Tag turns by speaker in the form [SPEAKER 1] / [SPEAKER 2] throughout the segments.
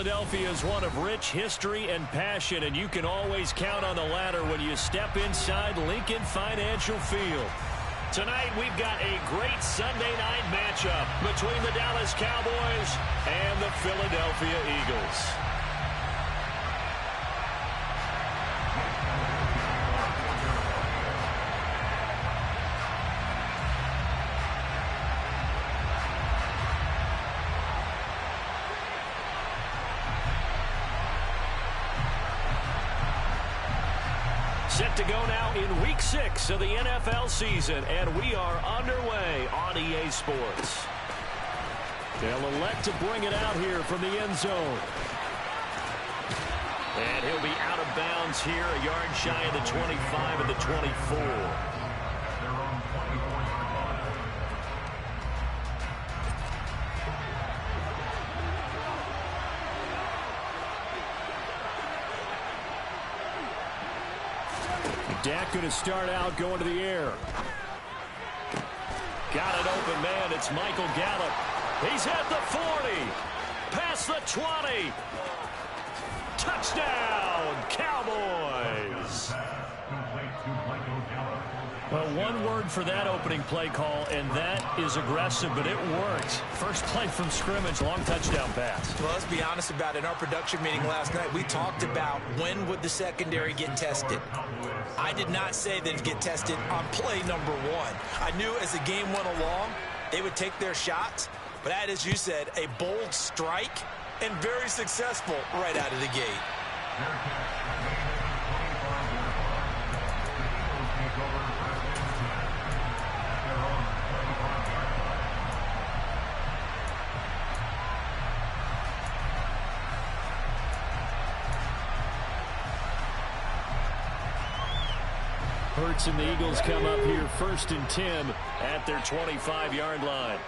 [SPEAKER 1] Philadelphia is one of rich history and passion, and you can always count on the latter when you step inside Lincoln Financial Field. Tonight, we've got a great Sunday night matchup between the Dallas Cowboys and the Philadelphia Eagles. Set to go now in Week 6 of the NFL season, and we are underway on EA Sports. They'll elect to bring it out here from the end zone. And he'll be out of bounds here, a yard shy of the 25 and the 24. Dak going to start out going to the air. Got an open man. It's Michael Gallup. He's at the 40. Past the 20. Touchdown, Cowboys. Well, one word for that opening play call, and that is aggressive, but it worked. First play from scrimmage, long touchdown pass.
[SPEAKER 2] Well, let's be honest about it. In our production meeting last night, we talked about when would the secondary get tested. I did not say they'd get tested on play number 1. I knew as the game went along, they would take their shots, but that, as you said, a bold strike and very successful right out of the gate.
[SPEAKER 1] Hurts and the Eagles come up here 1st and 10 at their 25-yard line.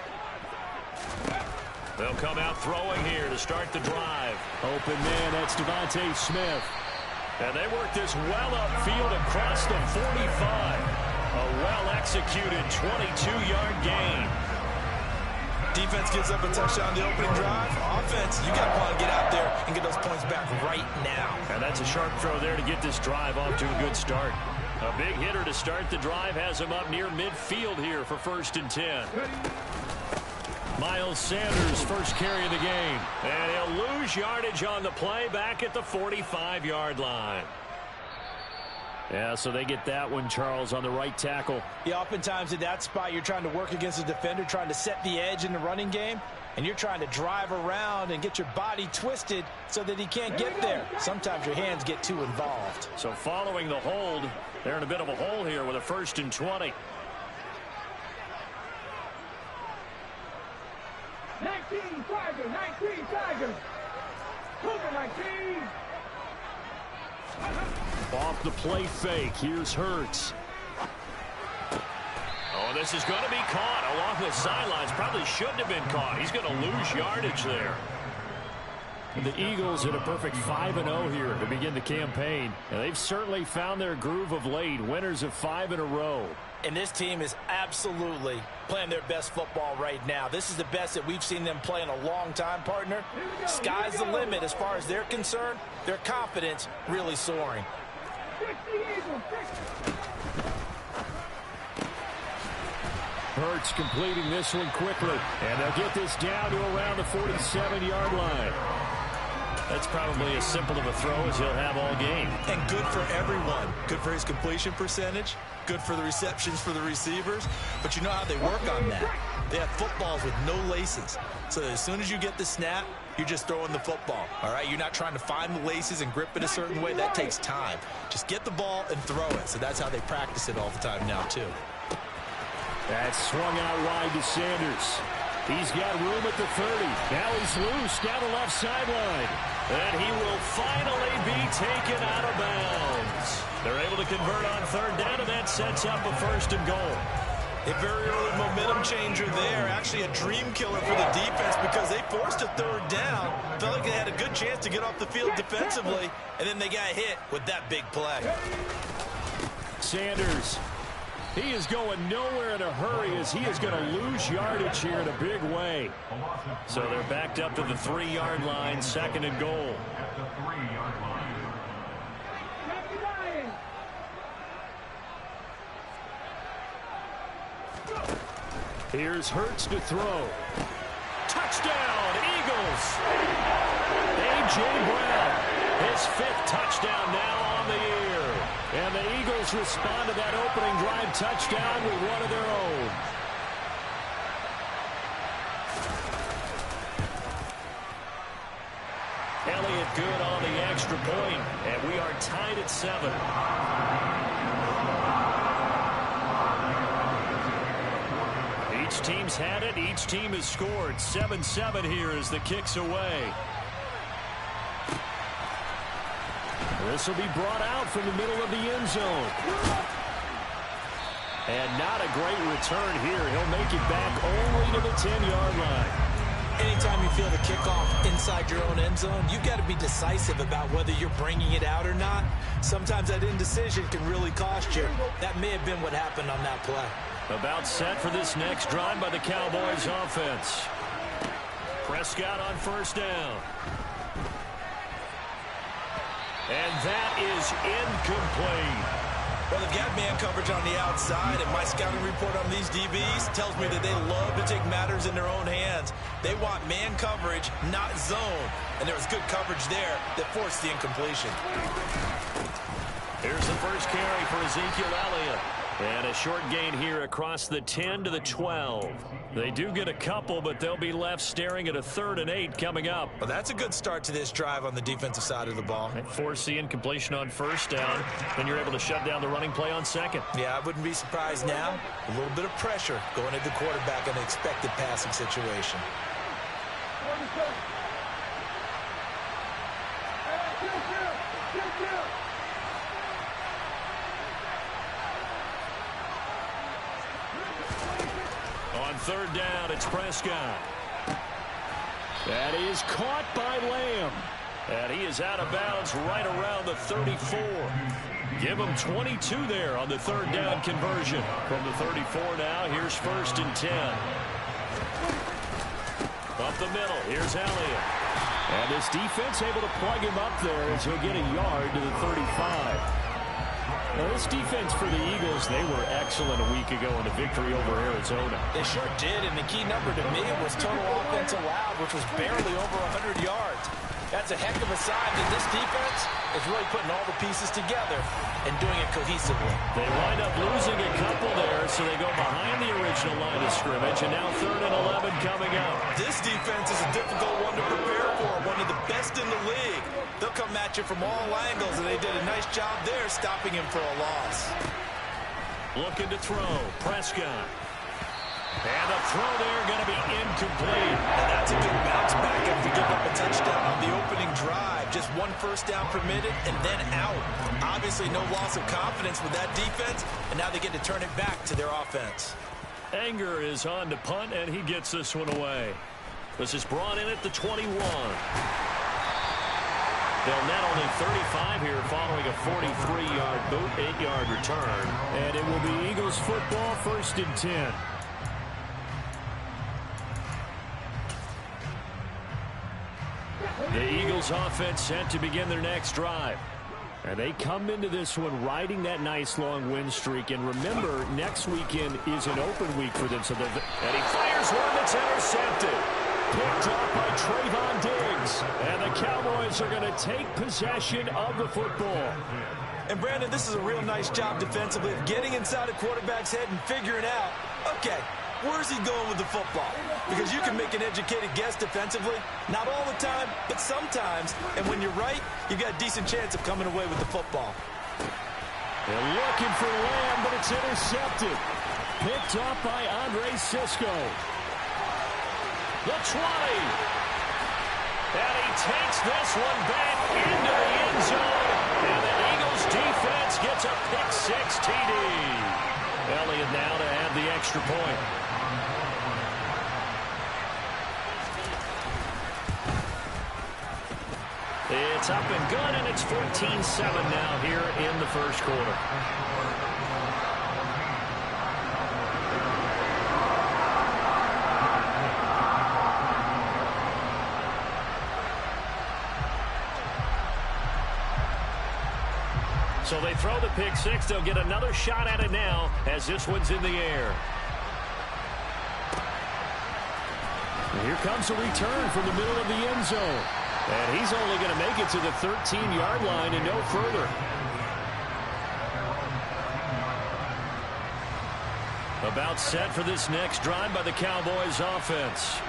[SPEAKER 1] They'll come out throwing here to start the drive. Open man, that's Devontae Smith. And they work this well upfield across the 45. A well-executed 22-yard gain.
[SPEAKER 2] Defense gives up a touchdown on the opening drive. Offense, you got to want to get out there and get those points back right now.
[SPEAKER 1] And that's a sharp throw there to get this drive off to a good start. A big hitter to start the drive has him up near midfield here for 1st and 10. Miles Sanders first carry of the game. And he'll lose yardage on the play back at the 45-yard line. Yeah, so they get that one, Charles, on the right tackle.
[SPEAKER 2] Yeah, oftentimes in that spot, you're trying to work against a defender, trying to set the edge in the running game, and you're trying to drive around and get your body twisted so that he can't get there. Sometimes your hands get too involved.
[SPEAKER 1] So following the hold, they're in a bit of a hole here with a 1st and 20.
[SPEAKER 3] 19 Tigers. Cougar 19.
[SPEAKER 1] Off the play fake. Here's Hurts. Oh, this is going to be caught along the sidelines. Probably shouldn't have been caught. He's going to lose yardage there. The Eagles at a perfect 5-0 here to begin the campaign. And they've certainly found their groove of late. Winners of 5 in a row.
[SPEAKER 2] And this team is absolutely playing their best football right now. This is the best that we've seen them play in a long time, partner. Sky's the limit as far as they're concerned. Their confidence really soaring.
[SPEAKER 1] Hurts completing this one quickly. And they'll get this down to around the 47-yard line. That's probably as simple of a throw as he'll have all game.
[SPEAKER 2] And good for everyone. Good for his completion percentage. Good for the receptions for the receivers. But you know how they work on that. They have footballs with no laces. So as soon as you get the snap, you're just throwing the football. All right? You're not trying to find the laces and grip it a certain way. That takes time. Just get the ball and throw it. So that's how they practice it all the time now, too.
[SPEAKER 1] That's swung out wide to Sanders. He's got room at the 30. Now he's loose down the left sideline. And he will finally be taken out of bounds. They're able to convert on 3rd down, and that sets up a 1st and goal.
[SPEAKER 2] A very early momentum changer there. Actually a dream killer for the defense because they forced a 3rd down. Felt like they had a good chance to get off the field defensively, and then they got hit with that big play.
[SPEAKER 1] Sanders He is going nowhere in a hurry as he is going to lose yardage here in a big way. So they're backed up to the 3-yard line, 2nd and goal. Here's Hurts to throw. Touchdown, Eagles! A.J. Brown, his 5th touchdown now on the year. And the Eagles respond to that opening drive touchdown with one of their own. Elliott good on the extra point, and we are tied at 7. Each team's had it. Each team has scored. 7-7 here as the kick's away. This will be brought out from the middle of the end zone. And not a great return here. He'll make it back only to the 10-yard line.
[SPEAKER 2] Anytime you feel the kickoff inside your own end zone, you've got to be decisive about whether you're bringing it out or not. Sometimes that indecision can really cost you. That may have been what happened on that play.
[SPEAKER 1] About set for this next drive by the Cowboys offense. Prescott on 1st down. And that is incomplete.
[SPEAKER 2] Well, they've got man coverage on the outside, and my scouting report on these DBs tells me that they love to take matters in their own hands. They want man coverage, not zone. And there was good coverage there that forced the incompletion.
[SPEAKER 1] Here's the first carry for Ezekiel Elliott. And a short gain here across the 10 to the 12. They do get a couple, but they'll be left staring at a 3rd and 8 coming up.
[SPEAKER 2] Well, that's a good start to this drive on the defensive side of the ball.
[SPEAKER 1] They force the incompletion on 1st down. Then you're able to shut down the running play on 2nd.
[SPEAKER 2] Yeah, I wouldn't be surprised now. A little bit of pressure going at the quarterback in an expected passing situation.
[SPEAKER 1] On 3rd down, it's Prescott. That is caught by Lamb. And he is out of bounds right around the 34. Give him 22 there on the 3rd down conversion. From the 34 now, here's 1st and 10. Up the middle, here's Elliott. And this defense able to plug him up there as he'll get a yard to the 35. Now, this defense for the Eagles, they were excellent a week ago in a victory over Arizona.
[SPEAKER 2] They sure did, and the key number to me was total offense allowed, which was barely over 100 yards. That's a heck of a sign that this defense is really putting all the pieces together and doing it cohesively.
[SPEAKER 1] They wind up losing a couple there, so they go behind the original line of scrimmage, and now 3rd and 11 coming up.
[SPEAKER 2] This defense is a difficult one to prepare for, one of the best in the league. They'll come at you from all angles, and they did a nice job there stopping him for a loss.
[SPEAKER 1] Looking to throw, Prescott. And the throw there going to be incomplete.
[SPEAKER 2] And that's a good bounce back after giving up a touchdown on the opening drive. Just 1 first down permitted and then out. Obviously no loss of confidence with that defense, and now they get to turn it back to their offense.
[SPEAKER 1] Anger is on to punt, and he gets this one away. This is brought in at the 21. They'll net only 35 here following a 43-yard boot, 8-yard return. And it will be Eagles football, 1st and 10. The Eagles offense set to begin their next drive. And they come into this one riding that nice long win streak. And remember, next weekend is an open week for them. And he fires one that's intercepted. Picked up by Trayvon Diggs. And the Cowboys are going to take possession of the football.
[SPEAKER 2] And Brandon, this is a real nice job defensively of getting inside a quarterback's head and figuring out, okay, where's he going with the football? Because you can make an educated guess defensively. Not all the time, but sometimes. And when you're right, you've got a decent chance of coming away with the football.
[SPEAKER 1] They're looking for Lamb, but it's intercepted. Picked up by Andre Cisco. The 20. And he takes this one back into the end zone. And the Eagles defense gets a pick-6 TD. Elliott now to add the extra point. It's up and good, and it's 14-7 now here in the first quarter. So they throw the pick six. They'll get another shot at it now as this one's in the air. And here comes a return from the middle of the end zone. And he's only going to make it to the 13-yard line and no further. About set for this next drive by the Cowboys offense.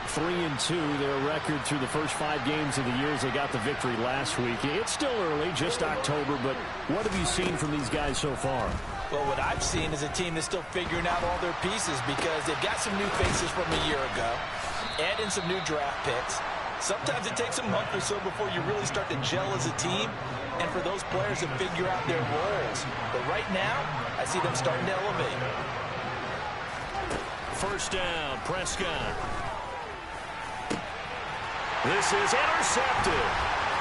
[SPEAKER 1] 3-2, their record through the first 5 games of the year as they got the victory last week. It's still early, just October, but what have you seen from these guys so far?
[SPEAKER 2] Well, what I've seen is a team that's still figuring out all their pieces because they've got some new faces from a year ago, add in some new draft picks. Sometimes it takes a month or so before you really start to gel as a team and for those players to figure out their roles. But right now, I see them starting to elevate.
[SPEAKER 1] First down, Prescott. This is intercepted.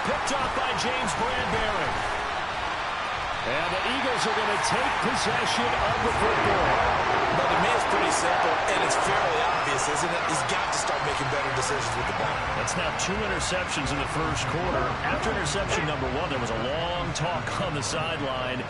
[SPEAKER 1] Picked off by James Bradbury. And the Eagles are going to take possession of the football.
[SPEAKER 2] But to me, it's pretty simple, and it's fairly obvious, isn't it? He's got to start making better decisions with the ball.
[SPEAKER 1] That's now 2 interceptions in the first quarter. After interception number 1, there was a long talk on the sideline.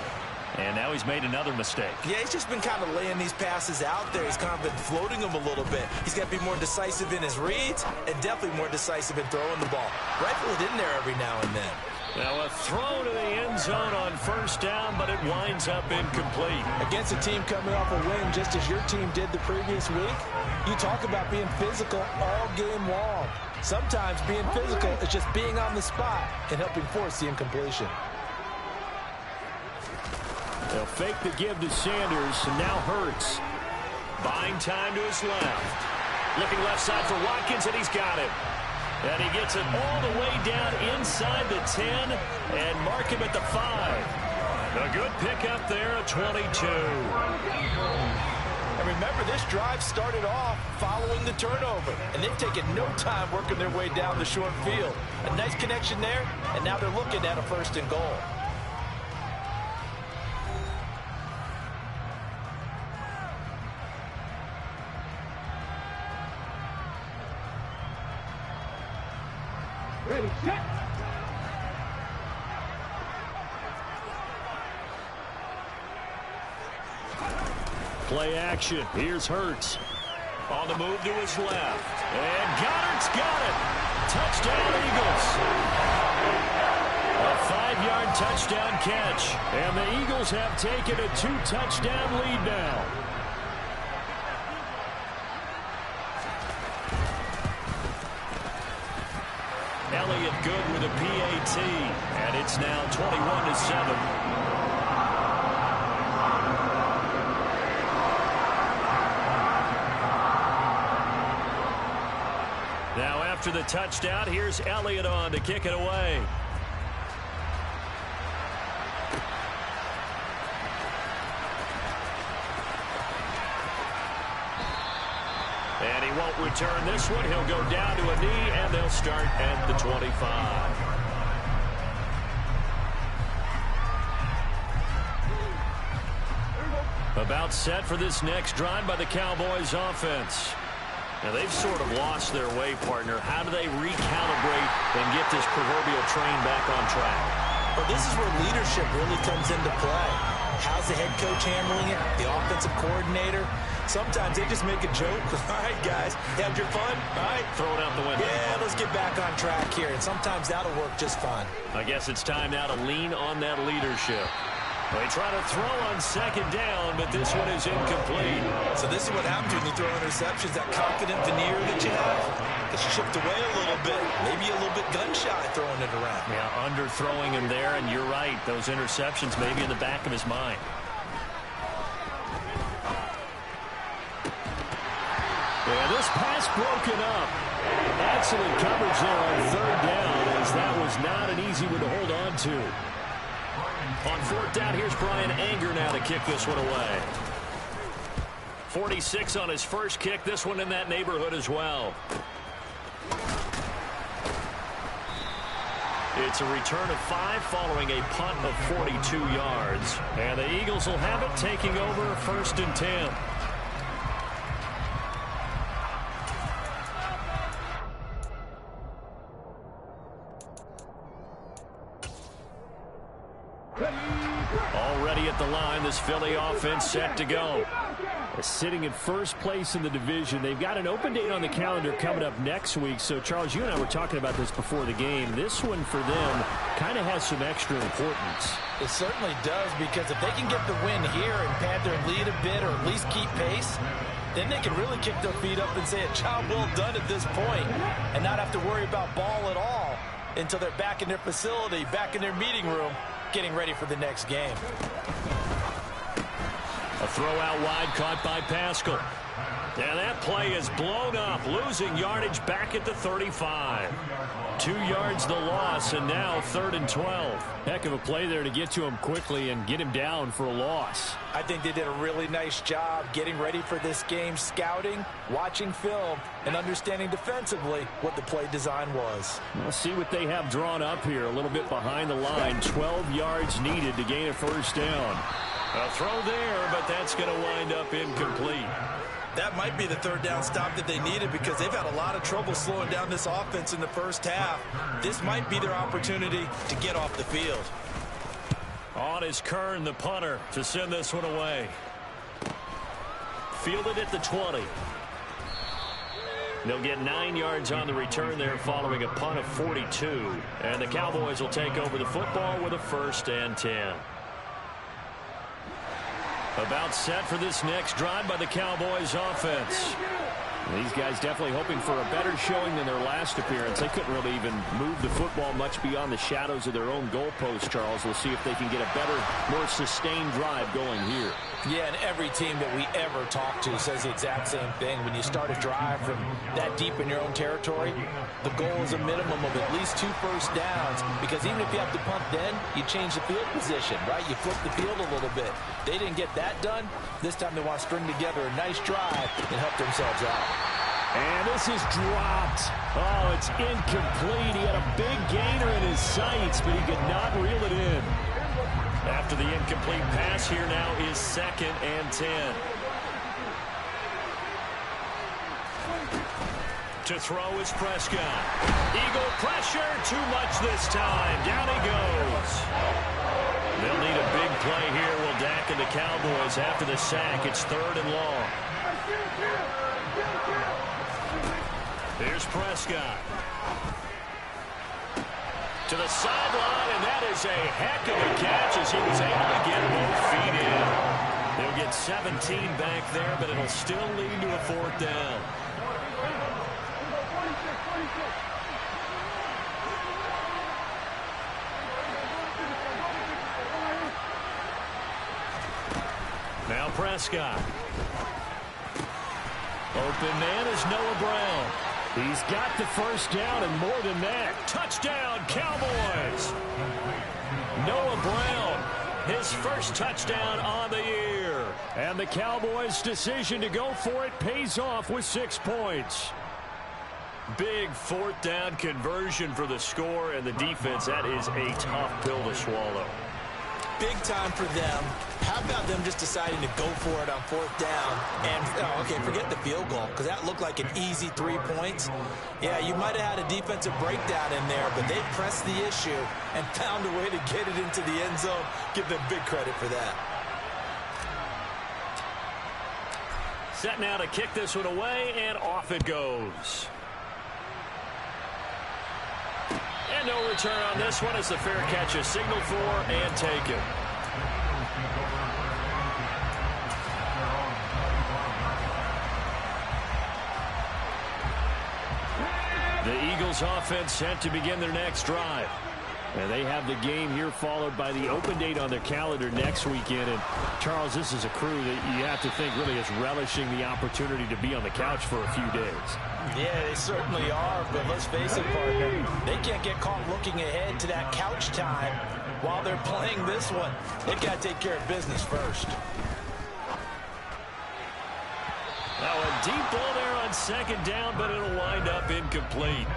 [SPEAKER 1] And now he's made another mistake.
[SPEAKER 2] Yeah, he's just been kind of laying these passes out there. He's kind of been floating them a little bit. He's got to be more decisive in his reads and definitely more decisive in throwing the ball. Rifle it in there every now and then.
[SPEAKER 1] Now a throw to the end zone on first down, but it winds up incomplete.
[SPEAKER 4] Against a team coming off a win just as your team did the previous week, you talk about being physical all game long. Sometimes being physical is just being on the spot and helping force the incompletion.
[SPEAKER 1] They'll fake the give to Sanders, and now Hurts. Buying time to his left. Looking left side for Watkins, and he's got it. And he gets it all the way down inside the 10 and mark him at the 5. A good pickup there at 22.
[SPEAKER 4] And remember, this drive started off following the turnover, and they've taken no time working their way down the short field. A nice connection there, and now they're looking at a 1st and goal.
[SPEAKER 3] Ready, set.
[SPEAKER 1] Play action. Here's Hurts. On the move to his left. And Goddard's got it. Touchdown, Eagles. A 5-yard touchdown catch. And the Eagles have taken a 2-touchdown lead now. Elliott good with a PAT, and it's now 21-7. Now after the touchdown, here's Elliott on to kick it away. And he won't return this one. He'll go down to a knee, and they'll start at the 25. About set for this next drive by the Cowboys offense. Now, they've sort of lost their way, partner. How do they recalibrate and get this proverbial train back on track?
[SPEAKER 2] Well, this is where leadership really comes into play. How's the head coach handling it? The offensive coordinator? Sometimes they just make a joke. All right, guys, had your fun? All right.
[SPEAKER 1] Throw it out the window.
[SPEAKER 2] Yeah, let's get back on track here. And sometimes that'll work just fine.
[SPEAKER 1] I guess it's time now to lean on that leadership. They try to throw on 2nd down, but this one is incomplete.
[SPEAKER 2] So this is what happens when you throw interceptions. That confident veneer that you have gets chipped away a little bit. Maybe a little bit gun-shy throwing it around.
[SPEAKER 1] Yeah, underthrowing him there, and you're right. Those interceptions may be in the back of his mind. Yeah, this pass broken up. Excellent coverage there on 3rd down, as that was not an easy one to hold on to. On 4th down, here's Brian Anger now to kick this one away. 46 on his first kick. This one in that neighborhood as well. It's a return of 5 following a punt of 42 yards. And the Eagles will have it, taking over 1st and 10.
[SPEAKER 3] Ready,
[SPEAKER 1] Already at the line, this Philly offense set to go. Sitting in first place in the division. They've got an open date on the calendar coming up next week. So, Charles, you and I were talking about this before the game. This one for them kind of has some extra importance.
[SPEAKER 4] It certainly does, because if they can get the win here and pad their lead a bit or at least keep pace, then they can really kick their feet up and say a job well done at this point and not have to worry about ball at all until they're back in their facility, back in their meeting room, getting ready for the next game.
[SPEAKER 1] A throw out wide caught by Pascal. And that play is blown up, losing yardage back at the 35. 2 yards the loss, and now 3rd and 12. Heck of a play there to get to him quickly and get him down for a loss.
[SPEAKER 4] I think they did a really nice job getting ready for this game, scouting, watching film, and understanding defensively what the play design was.
[SPEAKER 1] We'll see what they have drawn up here. A little bit behind the line. 12 yards needed to gain a first down. A throw there, but that's going to wind up incomplete.
[SPEAKER 2] That might be the 3rd down stop that they needed, because they've had a lot of trouble slowing down this offense in the first half. This might be their opportunity to get off the field.
[SPEAKER 1] On is Kern, the punter, to send this one away. Fielded at the 20. They'll get 9 yards on the return there following a punt of 42. And the Cowboys will take over the football with a 1st and 10. About set for this next drive by the Cowboys offense. These guys definitely hoping for a better showing than their last appearance. They couldn't really even move the football much beyond the shadows of their own goalpost, Charles. We'll see if they can get a better, more sustained drive going here.
[SPEAKER 4] Yeah, and every team that we ever talk to says the exact same thing. When you start a drive from that deep in your own territory, the goal is a minimum of at least 2 first downs, because even if you have to punt then, you change the field position, right? You flip the field a little bit. They didn't get that done. This time they want to string together a nice drive and help themselves out.
[SPEAKER 1] And this is dropped. Oh, it's incomplete. He had a big gainer in his sights, but he could not reel it in. After the incomplete pass, here now is 2nd and 10. To throw is Prescott. Eagle pressure, too much this time. Down he goes. They'll need a big play here. Will Dak and the Cowboys after the sack. It's 3rd and long. Here's Prescott. To the sideline, and that is a heck of a catch as he was able to get both feet in. They'll get 17 back there, but it'll still lead to a 4th down. Now Prescott. Open man is Noah Brown. He's got the first down and more than that. Touchdown, Cowboys. Noah Brown, his first touchdown on the year. And the Cowboys' decision to go for it pays off with 6 points. Big 4th down conversion for the score, and the defense, that is a tough pill to swallow.
[SPEAKER 2] Big time for them. How about them just deciding to go for it on 4th down? And, okay, forget the field goal, because that looked like an easy 3 points. Yeah, you might have had a defensive breakdown in there, but they pressed the issue and found a way to get it into the end zone. Give them big credit for that.
[SPEAKER 1] Set now to kick this one away, and off it goes. And no return on this one as the fair catch is signaled for and taken. The Eagles offense set to begin their next drive. And they have the game here followed by the open date on their calendar next weekend. And, Charles, this is a crew that you have to think really is relishing the opportunity to be on the couch for a few days.
[SPEAKER 4] Yeah, they certainly are, but let's face it, partner, they can't get caught looking ahead to that couch time while they're playing this one. They've got to take care of business first.
[SPEAKER 1] Now a deep ball there on 2nd down, but it'll wind up incomplete.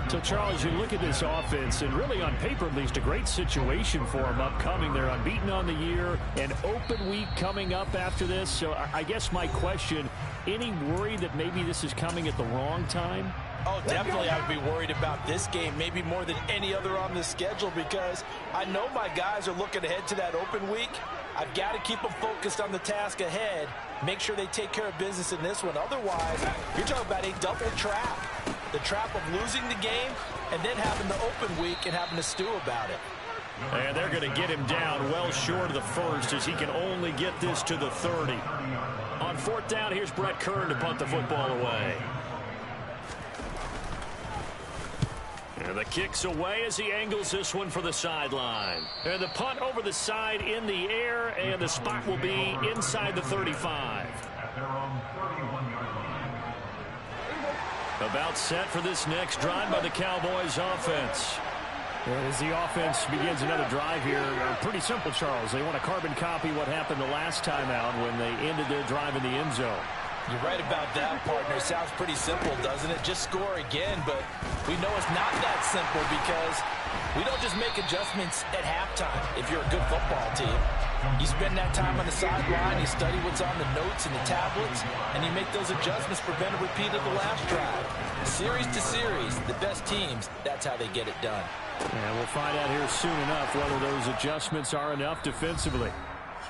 [SPEAKER 1] So, Charles, you look at this offense, and really on paper, at least, a great situation for them upcoming. They're unbeaten on the year, an open week coming up after this. So I guess my question, any worry that maybe this is coming at the wrong time?
[SPEAKER 4] Oh, definitely I would be worried about this game, maybe more than any other on the schedule, because I know my guys are looking ahead to that open week. I've got to keep them focused on the task ahead, make sure they take care of business in this one. Otherwise, you're talking about a double trap. The trap of losing the game and then having the open week and having to stew about it.
[SPEAKER 1] And they're going to get him down well short of the first, as he can only get this to the 30. On fourth down, here's Brett Kern to punt the football away. And the kick's away as he angles this one for the sideline. And the punt over the side in the air, and the spot will be inside the 35. About set for this next drive by the Cowboys offense. And as the offense begins another drive here, pretty simple, Charles. They want to carbon copy what happened the last time out when they ended their drive in the end zone.
[SPEAKER 4] You're right about that, partner. Sounds pretty simple, doesn't it? Just score again, but we know it's not that simple because we don't just make adjustments at halftime if you're a good football team. You spend that time on the sideline, you study what's on the notes and the tablets, and you make those adjustments, prevent a repeat of the last drive. Series to series, the best teams, that's how they get it done.
[SPEAKER 1] And we'll find out here soon enough whether those adjustments are enough defensively.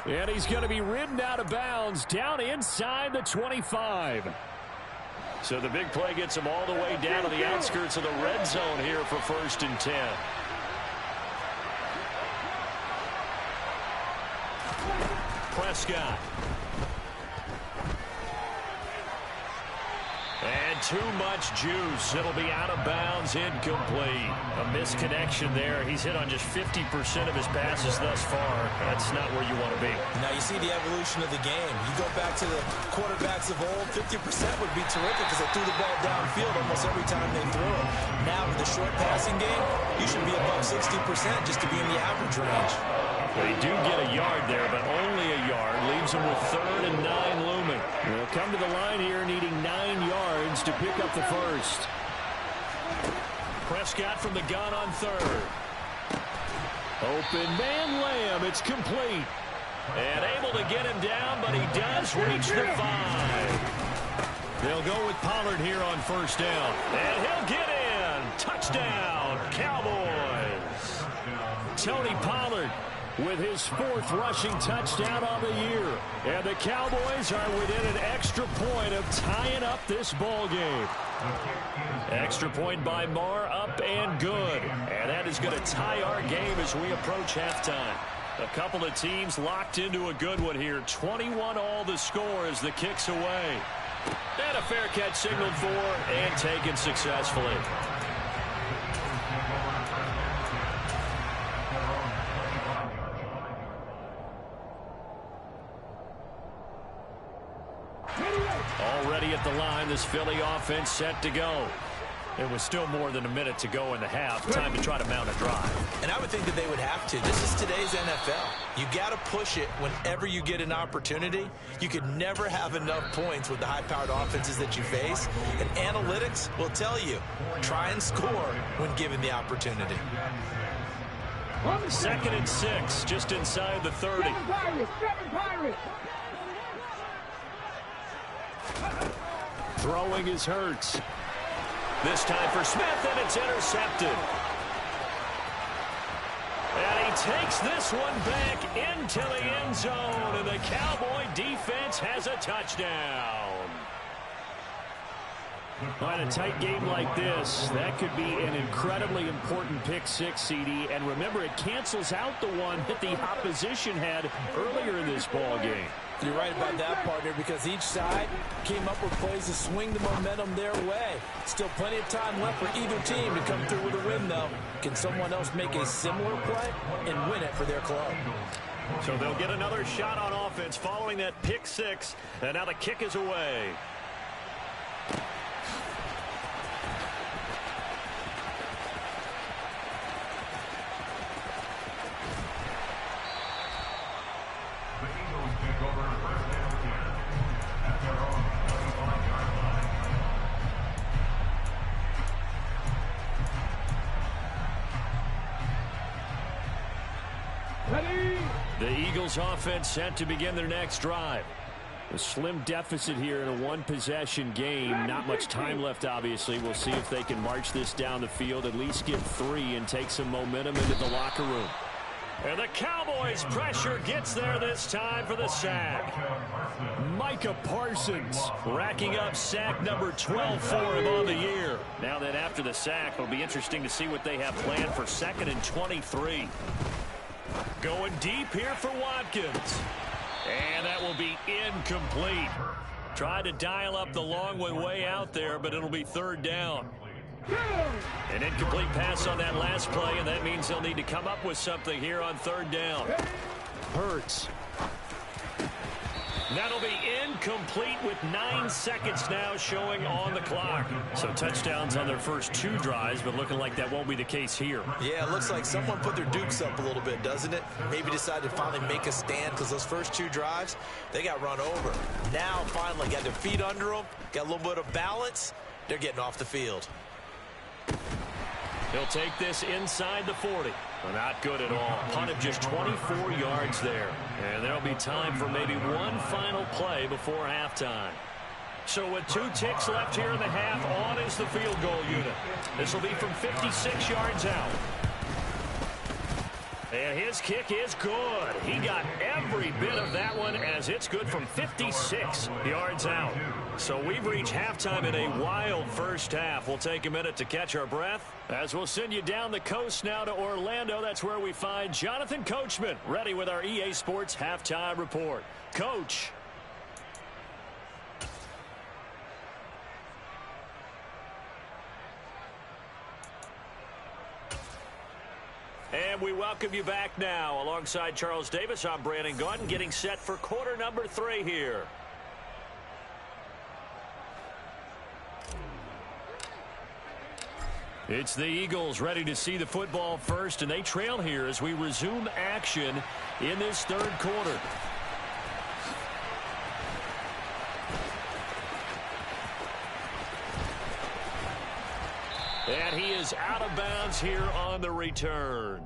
[SPEAKER 1] And he's going to be ridden out of bounds down inside the 25. So the big play gets him all the way down to the outskirts of the red zone here for 1st and 10. Prescott. And too much juice. It'll be out of bounds, incomplete. A misconnection there. He's hit on just 50% of his passes thus far. That's not where you want to be.
[SPEAKER 2] Now you see the evolution of the game. You go back to the quarterbacks of old, 50% would be terrific because they threw the ball downfield almost every time they threw it. Now with the short passing game, you should be above 60% just to be in the average range.
[SPEAKER 1] They do get a yard there, but only a yard. Leaves them with 3rd and 9 looming. They'll come to the line here needing 9 yards to pick up the first. Prescott from the gun on 3rd. Open man Lamb. It's complete. And able to get him down, but he does reach the 5. They'll go with Pollard here on 1st down. And he'll get in. Touchdown, Cowboys. Tony Pollard with his 4th rushing touchdown on the year. And the Cowboys are within an extra point of tying up this ball game. Extra point by Marr, up and good. And that is going to tie our game as we approach halftime. A couple of teams locked into a good one here. 21 all the score as the kick's away. And a fair catch signaled for and taken successfully. Already at the line, this Philly offense set to go. It was still more than a minute to go in the half. Time to try to mount a drive.
[SPEAKER 2] And I would think that they would have to. This is today's NFL. You got to push it whenever you get an opportunity. You could never have enough points with the high-powered offenses that you face. And analytics will tell you, try and score when given the opportunity.
[SPEAKER 1] 2nd and 6, just inside the 30. Throwing is Hurts. This time for Smith, and it's intercepted. And he takes this one back into the end zone, and the Cowboy defense has a touchdown. On a tight game like this, that could be an incredibly important pick six, CD. And remember, it cancels out the one that the opposition had earlier in this ball game.
[SPEAKER 4] You're right about that, partner, because each side came up with plays to swing the momentum their way. Still plenty of time left for either team to come through with a win, though. Can someone else make a similar play and win it for their club?
[SPEAKER 1] So they'll get another shot on offense following that pick six. And now the kick is away. The Eagles offense set to begin their next drive. A slim deficit here in a one-possession game. Not much time left, obviously. We'll see if they can march this down the field, at least get 3 and take some momentum into the locker room. And the Cowboys' pressure gets there this time for the sack. Micah Parsons racking up sack number 12 for him on the year. Now then, after the sack, it'll be interesting to see what they have planned for 2nd and 23. Going deep here for Watkins. And that will be incomplete. Tried to dial up the long way out there, but it'll be 3rd down. An incomplete pass on that last play, and that means they'll need to come up with something here on 3rd down. Hurts. That'll be incomplete with 9 seconds now showing on the clock. So touchdowns on their first 2 drives, but looking like that won't be the case here.
[SPEAKER 2] Yeah, it looks like someone put their dukes up a little bit, doesn't it? Maybe decided to finally make a stand because those first 2 drives, they got run over. Now, finally, got their feet under them, got a little bit of balance. They're getting off the field.
[SPEAKER 1] He'll take this inside the 40. Well, not good at all. Punt of just 24 yards there. And there'll be time for maybe one final play before halftime. So with 2 ticks left here in the half, on is the field goal unit. This will be from 56 yards out. And his kick is good. He got every bit of that one as it's good from 56 yards out. So we've reached halftime in a wild first half. We'll take a minute to catch our breath as we'll send you down the coast now to Orlando. That's where we find Jonathan Coachman ready with our EA Sports Halftime Report. Coach. And we welcome you back now. Alongside Charles Davis, I'm Brandon Gaudin, getting set for quarter number 3 here. It's the Eagles ready to see the football first, and they trail here as we resume action in this 3rd quarter. And he is out of bounds here on the return.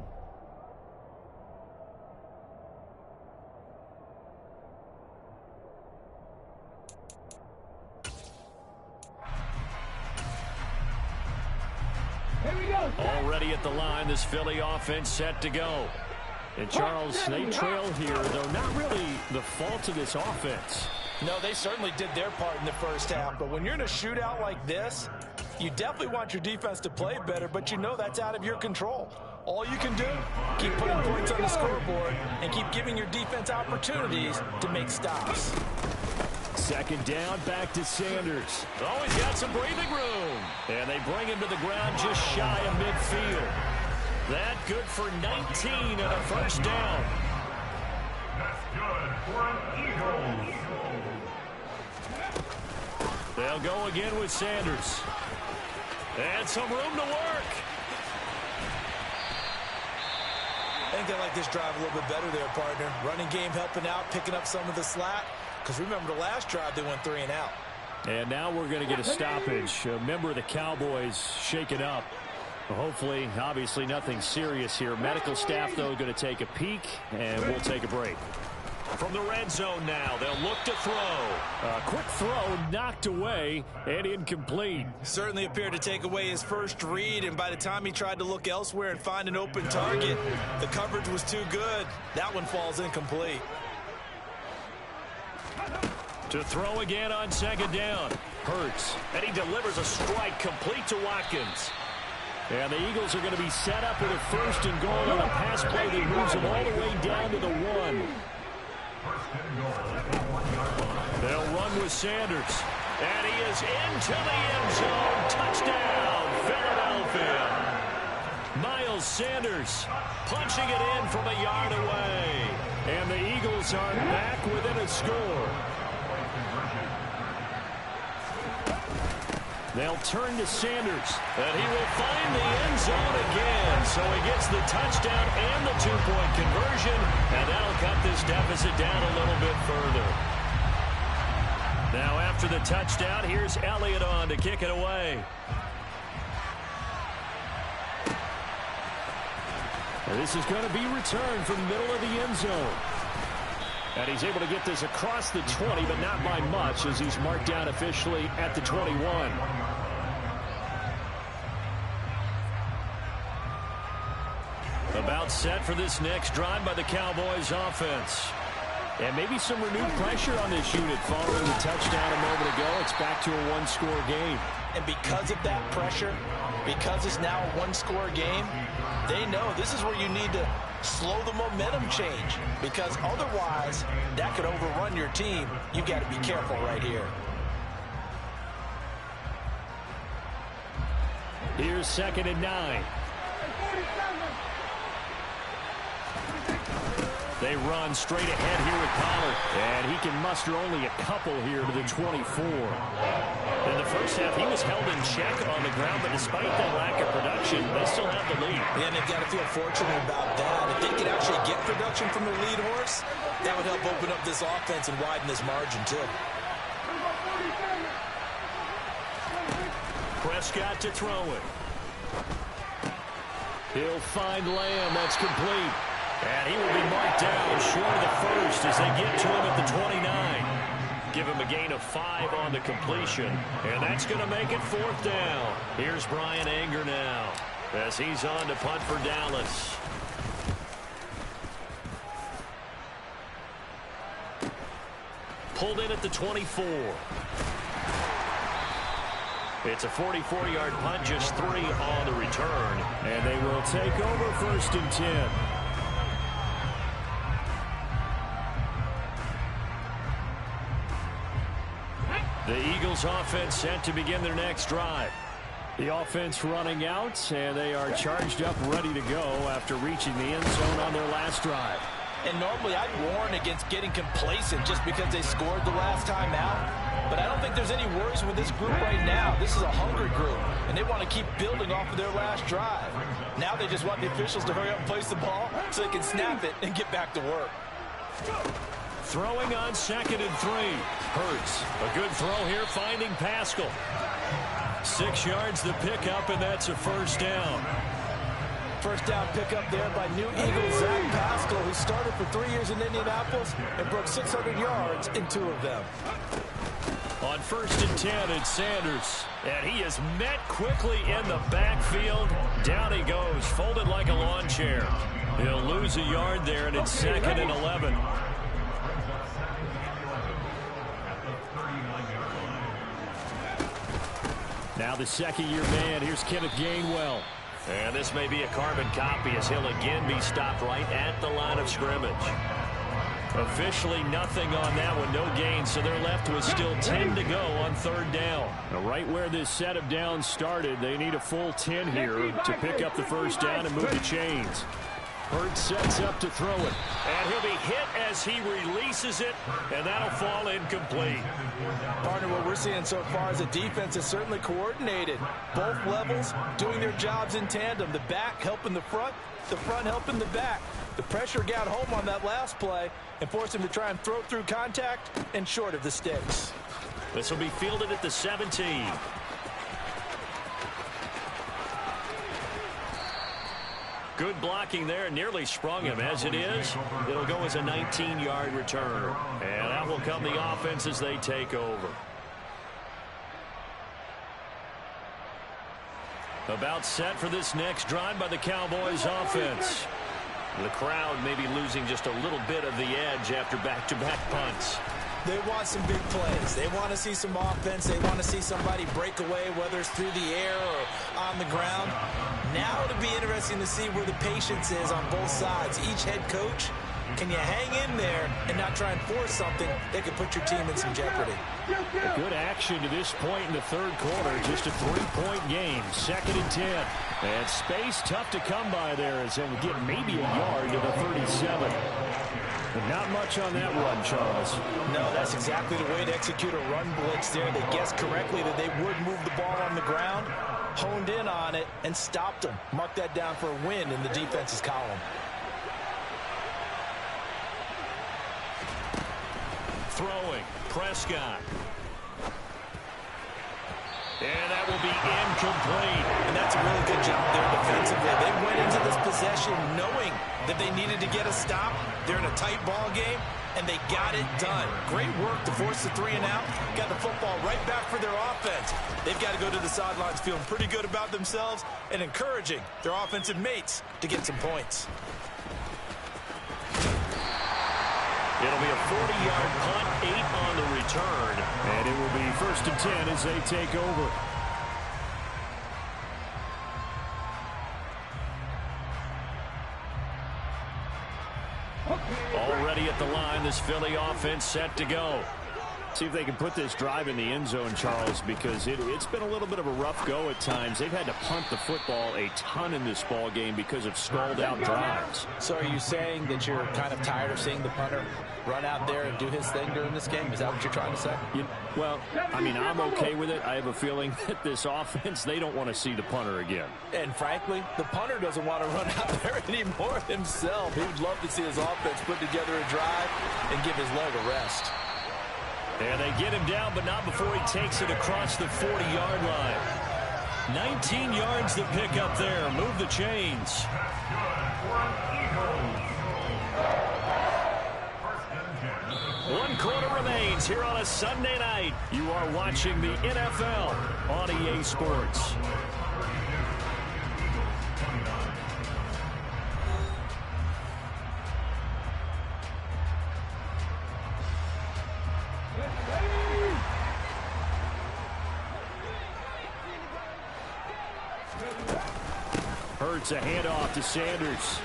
[SPEAKER 1] Already at the line, this Philly offense set to go. And Charles, they trail here, though not really the fault of this offense.
[SPEAKER 4] No, they certainly did their part in the first half. But when you're in a shootout like this, you definitely want your defense to play better, but you know that's out of your control. All you can do, keep putting points on the scoreboard and keep giving your defense opportunities to make stops.
[SPEAKER 1] 2nd down, back to Sanders. Oh, he's got some breathing room. And they bring him to the ground just shy of midfield. That good for 19 and a first down.
[SPEAKER 3] That's good for an Eagles.
[SPEAKER 1] They'll go again with Sanders. And some room to work.
[SPEAKER 2] I think they like this drive a little bit better there, partner. Running game helping out, picking up some of the slack. Because remember, the last drive, they went 3 and out.
[SPEAKER 1] And now we're going to get a stoppage. A member of the Cowboys shaken up. Hopefully, obviously, nothing serious here. Medical staff, though, going to take a peek, and we'll take a break. From the red zone now, they'll look to throw. A quick throw knocked away and incomplete.
[SPEAKER 2] Certainly appeared to take away his first read, and by the time he tried to look elsewhere and find an open target, the coverage was too good. That one falls incomplete.
[SPEAKER 1] To throw again on 2nd down. Hurts. And he delivers a strike complete to Watkins. And the Eagles are going to be set up with a 1st and goal on a pass play that moves them all the way down to the 1. They'll run with Sanders. And he is into the end zone. Touchdown, Philadelphia. Miles Sanders punching it in from a yard away. And the Eagles are back within a score. They'll turn to Sanders, and he will find the end zone again. So he gets the touchdown and the 2-point conversion, and that'll cut this deficit down a little bit further. Now after the touchdown, here's Elliott on to kick it away. And this is going to be returned from the middle of the end zone. And he's able to get this across the 20, but not by much, as he's marked down officially at the 21. About set for this next drive by the Cowboys offense. And maybe some renewed pressure on this unit following the touchdown a moment ago. It's back to a one-score game.
[SPEAKER 4] And because of that pressure, because it's now a one-score game, they know this is where you need to slow the momentum change, because otherwise that could overrun your team. You've got to be careful right here.
[SPEAKER 1] Here's 2nd and 9. They run straight ahead here with Pollard, and he can muster only a couple here to the 24. In the first half, he was held in check on the ground, but despite that lack of production, they still have the lead.
[SPEAKER 4] Yeah, and they've got to feel fortunate about that. If they could actually get production from their lead horse, that would help open up this offense and widen this margin, too.
[SPEAKER 1] Prescott to throw it. He'll find Lamb. That's complete. And he will be marked down short of the first as they get to him at the 29. Give him a gain of 5 on the completion. And that's going to make it 4th down. Here's Bryan Anger now as he's on to punt for Dallas. Pulled in at the 24. It's a 44-yard punt, just 3 on the return. And they will take over 1st and 10. The Eagles offense set to begin their next drive. The offense running out, and they are charged up, ready to go after reaching the end zone on their last drive.
[SPEAKER 4] And normally I'd warn against getting complacent just because they scored the last time out. But I don't think there's any worries with this group right now. This is a hungry group, and they want to keep building off of their last drive. Now they just want the officials to hurry up and place the ball so they can snap it and get back to work.
[SPEAKER 1] Throwing on 2nd and 3. Hurts. A good throw here, finding Pascal. 6 yards the pickup, and that's a 1st down.
[SPEAKER 4] First down pickup there by new Eagle Zach Pascal, who started for 3 years in Indianapolis and broke 600 yards in 2 of them.
[SPEAKER 1] On 1st and 10, it's Sanders. And he is met quickly in the backfield. Down he goes, folded like a lawn chair. He'll lose a yard there, and it's 2nd and 11. Now the second-year man, here's Kenneth Gainwell. And this may be a carbon copy as he'll again be stopped right at the line of scrimmage. Officially nothing on that one, no gain, so they're left with still 10 to go on 3rd down. Now right where this set of downs started, they need a full 10 here to pick up the 1st down and move the chains. Hurts sets up to throw it, and he'll be hit as he releases it, and that'll fall incomplete.
[SPEAKER 4] Partner, what we're seeing so far is the defense is certainly coordinated. Both levels doing their jobs in tandem. The back helping the front helping the back. The pressure got home on that last play and forced him to try and throw through contact and short of the sticks.
[SPEAKER 1] This will be fielded at the 17. Good blocking there, nearly sprung him. As it is, it'll go as a 19-yard return. And that will come the offense as they take over. About set for this next drive by the Cowboys offense. The crowd may be losing just a little bit of the edge after back-to-back punts.
[SPEAKER 4] They want some big plays. They want to see some offense. They want to see somebody break away, whether it's through the air or on the ground. Now it'll be interesting to see where the patience is on both sides. Each head coach, can you hang in there and not try and force something that could put your team in some jeopardy?
[SPEAKER 1] Good action to this point in the 3rd quarter. Just a 3-point game. 2nd and 10. And space tough to come by there as they'll get maybe a yard to the 37. But not much on that run, Charles.
[SPEAKER 4] No, that's exactly the way to execute a run blitz there. They guessed correctly that they would move the ball on the ground, honed in on it, and stopped them. Mark that down for a win in the defense's column.
[SPEAKER 1] Throwing, Prescott. And that will be incomplete.
[SPEAKER 4] And that's a really good job there defensively. They went into this possession knowing that they needed to get a stop. They're in a tight ball game,
[SPEAKER 2] and they got it done. Great work to force the 3 and out. Got the football right back for their offense. They've got to go to the sidelines feeling pretty good about themselves and encouraging their offensive mates to get some points.
[SPEAKER 1] It'll be a 40-yard punt, 8 on the return. And it will be 1st and 10 as they take over. Already at the line, this Philly offense set to go. See if they can put this drive in the end zone, Charles, because it's been a little bit of a rough go at times. They've had to punt the football a ton in this ball game because of stalled-out drives.
[SPEAKER 4] So are you saying that you're kind of tired of seeing the punter run out there and do his thing during this game? Is that what you're trying to say?
[SPEAKER 1] Well, I mean, I'm okay with it. I have a feeling that this offense, they don't want to see the punter again.
[SPEAKER 4] And frankly, the punter doesn't want to run out there anymore himself. He would love to see his offense put together a drive and give his leg a rest.
[SPEAKER 1] And they get him down, but not before he takes it across the 40-yard line. 19 yards to pick up there. Move the chains. One quarter remains here on a Sunday night. You are watching the NFL on EA Sports. Hurts a handoff to Sanders.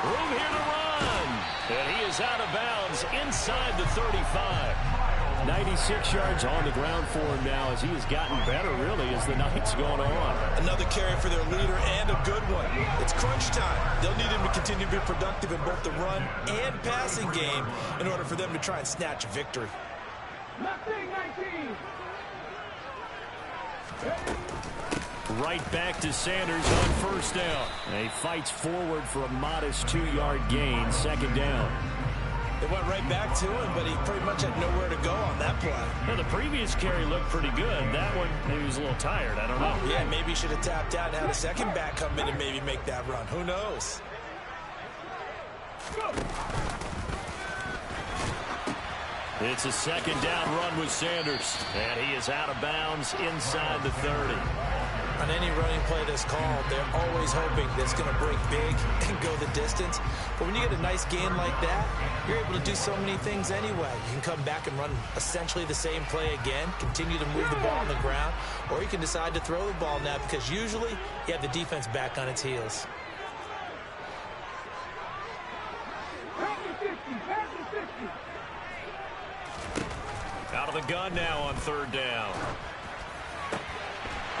[SPEAKER 1] Room here to run. And he is out of bounds inside the 35. 96 yards on the ground for him now as he has gotten better, really, as the night's gone on.
[SPEAKER 2] Another carry for their leader and a good one. It's crunch time. They'll need him to continue to be productive in both the run and passing game in order for them to try and snatch a victory.
[SPEAKER 3] 19.
[SPEAKER 1] Right back to Sanders on 1st down. And he fights forward for a modest 2-yard gain, 2nd down.
[SPEAKER 2] They went right back to him, but he pretty much had nowhere to go on that play.
[SPEAKER 1] Well, the previous carry looked pretty good. That one, maybe he was a little tired. I don't know.
[SPEAKER 2] Yeah, maybe he should have tapped out and had a second back come in and maybe make that run. Who knows?
[SPEAKER 1] It's a 2nd down run with Sanders. And he is out of bounds inside the 30.
[SPEAKER 2] On any running play that's called, they're always hoping that it's going to break big and go the distance. But when you get a nice gain like that, you're able to do so many things anyway. You can come back and run essentially the same play again, continue to move the ball on the ground, or you can decide to throw the ball now because usually you have the defense back on its heels.
[SPEAKER 1] Out of the gun now on 3rd down.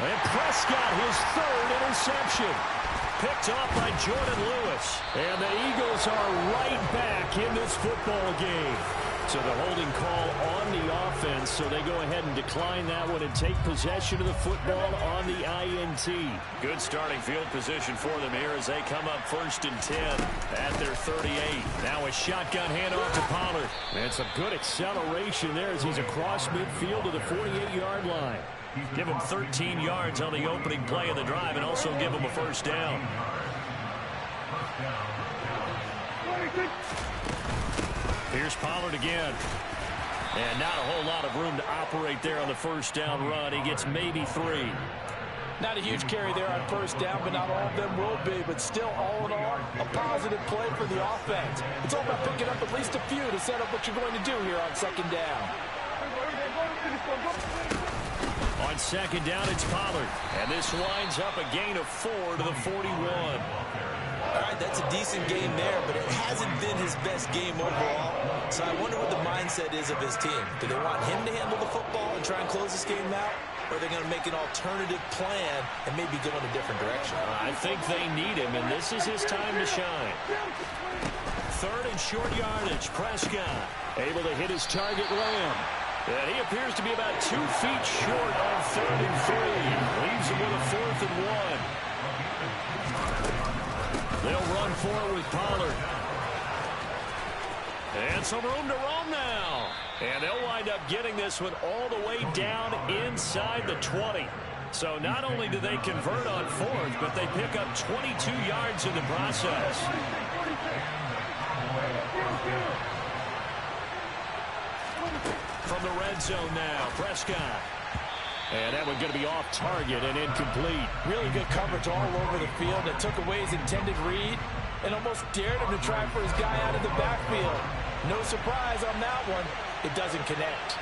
[SPEAKER 1] And Prescott, his 3rd interception. Picked off by Jordan Lewis. And the Eagles are right back in this football game. So the holding call on the offense, so they go ahead and decline that one and take possession of the football on the INT. Good starting field position for them here as they come up 1st and 10 at their 38. Now a shotgun handoff to Pollard. And some good acceleration there as he's across midfield to the 48-yard line. Give him 13 yards on the opening play of the drive and also give him a 1st down. Here's Pollard again. And not a whole lot of room to operate there on the 1st down run. He gets maybe 3.
[SPEAKER 4] Not a huge carry there on 1st down, but not all of them will be. But still, all in all, a positive play for the offense. It's all about picking up at least a few to set up what you're going to do here on 2nd down.
[SPEAKER 1] On 2nd down, it's Pollard. And this winds up a gain of 4 to the 41.
[SPEAKER 2] All right, that's a decent game there, but it hasn't been his best game overall. So I wonder what the mindset is of his team. Do they want him to handle the football and try and close this game out? Or are they going to make an alternative plan and maybe go in a different direction?
[SPEAKER 1] I think they need him, and this is his time to shine. 3rd and short yardage. Prescott able to hit his target Lamb. And he appears to be about 2 feet short on 3rd and 3. Leaves him with a 4th and 1. They'll run forward with Pollard. And some room to roam now. And they'll wind up getting this one all the way down inside the 20. So not only do they convert on 4th, but they pick up 22 yards in the process. From the red zone now, Prescott. And that one going to be off target and incomplete.
[SPEAKER 4] Really good coverage all over the field. It took away his intended read and almost dared him to try for his guy out of the backfield. No surprise on that one. It doesn't connect.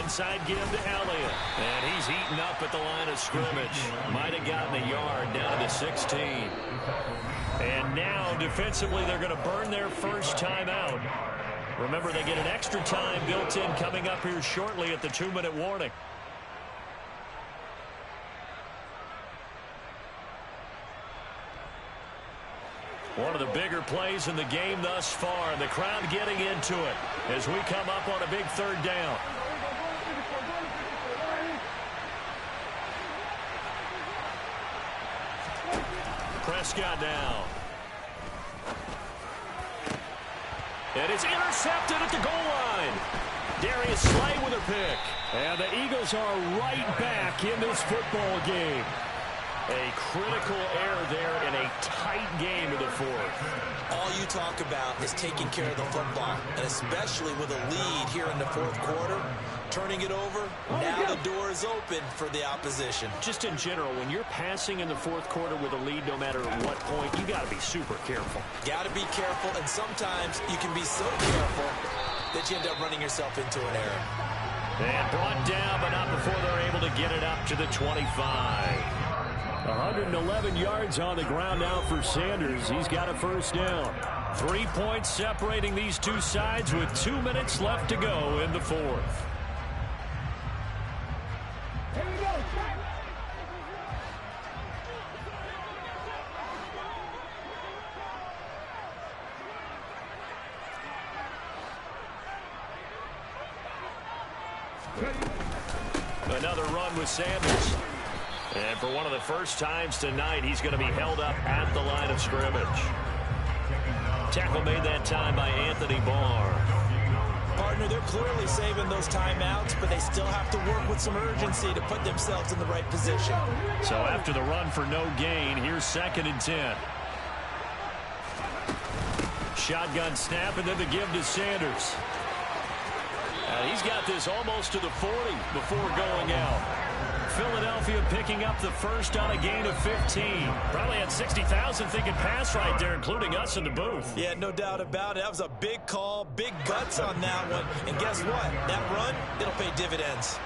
[SPEAKER 1] Inside give to Elliott. And he's eaten up at the line of scrimmage. Might have gotten a yard down to the 16. And now, defensively, they're going to burn their first timeout. Remember, they get an extra time built in coming up here shortly at the 2-minute warning. One of the bigger plays in the game thus far, and the crowd getting into it as we come up on a big third down. Prescott now. And it's intercepted at the goal line. Darius Slay with a pick. And the Eagles are right back in this football game. A critical error there in a tight game in the fourth.
[SPEAKER 2] All you talk about is taking care of the football, and especially with a lead here in the fourth quarter, turning it over, now the door is open for the opposition.
[SPEAKER 1] Just in general, when you're passing in the fourth quarter with a lead, no matter at what point, you got to be super careful.
[SPEAKER 2] Got to be careful, and sometimes you can be so careful that you end up running yourself into an error.
[SPEAKER 1] And brought down, but not before they're able to get it up to the 25. 111 yards on the ground now for Sanders. He's got a first down. 3 points separating these two sides with 2 minutes left to go in the fourth.
[SPEAKER 3] Here we go.
[SPEAKER 1] Another run with Sanders. And for one of the first times tonight, he's going to be held up at the line of scrimmage. Tackle made that time by Anthony Barr.
[SPEAKER 2] Partner, they're clearly saving those timeouts, but they still have to work with some urgency to put themselves in the right position.
[SPEAKER 1] So after the run for no gain, here's 2nd and 10. Shotgun snap, and then the give to Sanders. He's got this almost to the 40 before going out. Philadelphia picking up the first on a gain of 15. Probably had 60,000 thinking pass right there, including us in the booth.
[SPEAKER 2] Yeah, no doubt about it. That was a big call, big guts on that one. And guess what? That run, it'll pay dividends.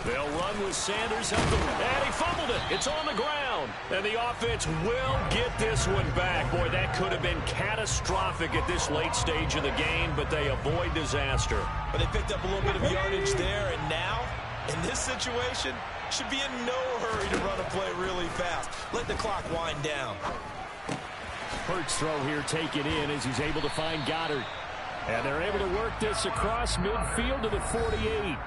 [SPEAKER 1] They'll run with Sanders up the, and he fumbled it. It's on the ground. And the offense will get this one back. Boy, that could have been catastrophic at this late stage of the game, but they avoid disaster.
[SPEAKER 2] But they picked up a little bit of yardage there, and now, in this situation, should be in no hurry to run a play really fast. Let the clock wind down.
[SPEAKER 1] Hurts throw here taken in as he's able to find Goddard. And they're able to work this across midfield to the 48.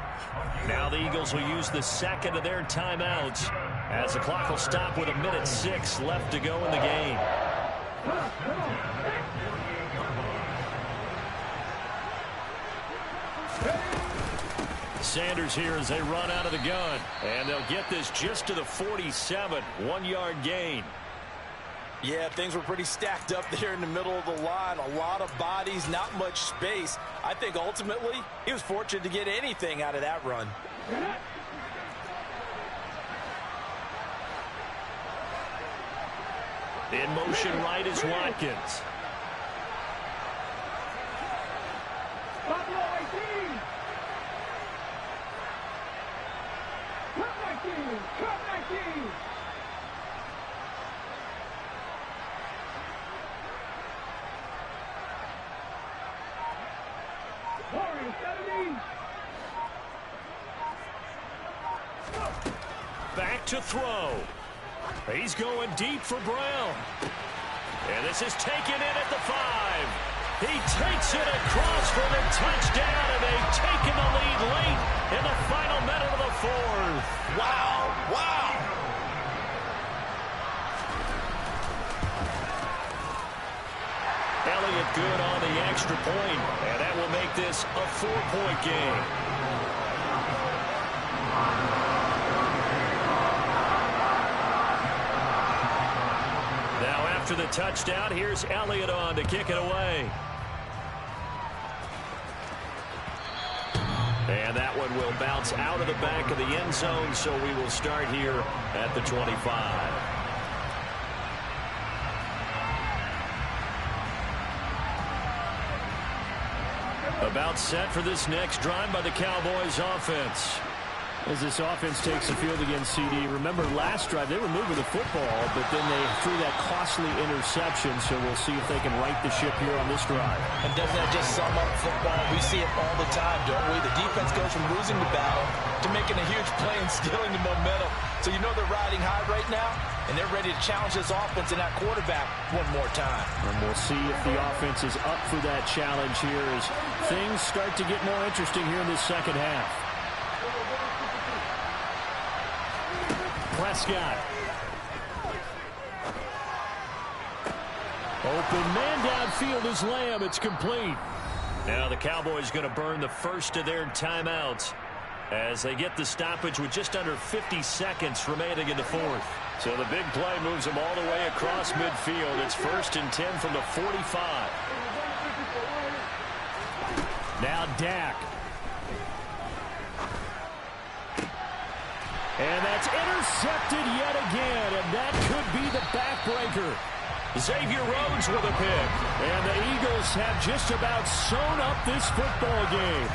[SPEAKER 1] Now the Eagles will use the second of their timeouts as the clock will stop with 1:06 left to go in the game. Sanders here as they run out of the gun. And they'll get this just to the 47. 1-yard gain.
[SPEAKER 4] Yeah, things were pretty stacked up there in the middle of the line. A lot of bodies, not much space. I think ultimately he was fortunate to get anything out of that run.
[SPEAKER 1] In motion right is Watkins.
[SPEAKER 3] Buffalo 18. Cut 19. Cut 19. Warriors 70.
[SPEAKER 1] Back to throw. He's going deep for Brown. And this is taken in at the 5. He takes it across for the touchdown, and they've taken the lead late in the final minute of the fourth.
[SPEAKER 2] Wow, wow.
[SPEAKER 1] Elliott good on the extra point, and that will make this a 4-point game. After the touchdown, here's Elliott on to kick it away. And that one will bounce out of the back of the end zone, so we will start here at the 25. About set for this next drive by the Cowboys offense.
[SPEAKER 5] As this offense takes the field against CD, remember last drive they were moving the football, but then they threw that costly interception, so we'll see if they can right the ship here on this drive.
[SPEAKER 4] And doesn't that just sum up football? We see it all the time, don't we? The defense goes from losing the battle to making a huge play and stealing the momentum. So you know they're riding high right now, and they're ready to challenge this offense and that quarterback one more time.
[SPEAKER 5] And we'll see if the offense is up for that challenge here as things start to get more interesting here in this second half. Prescott. Open man downfield is Lamb. It's complete.
[SPEAKER 1] Now the Cowboys going to burn the first of their timeouts as they get the stoppage with just under 50 seconds remaining in the fourth. So the big play moves them all the way across midfield. It's 1st and 10 from the 45.
[SPEAKER 5] Now Dak. And that's intercepted yet again, and that could be the backbreaker.
[SPEAKER 1] Xavier Rhodes with a pick.
[SPEAKER 5] And the Eagles have just about sewn up this football game.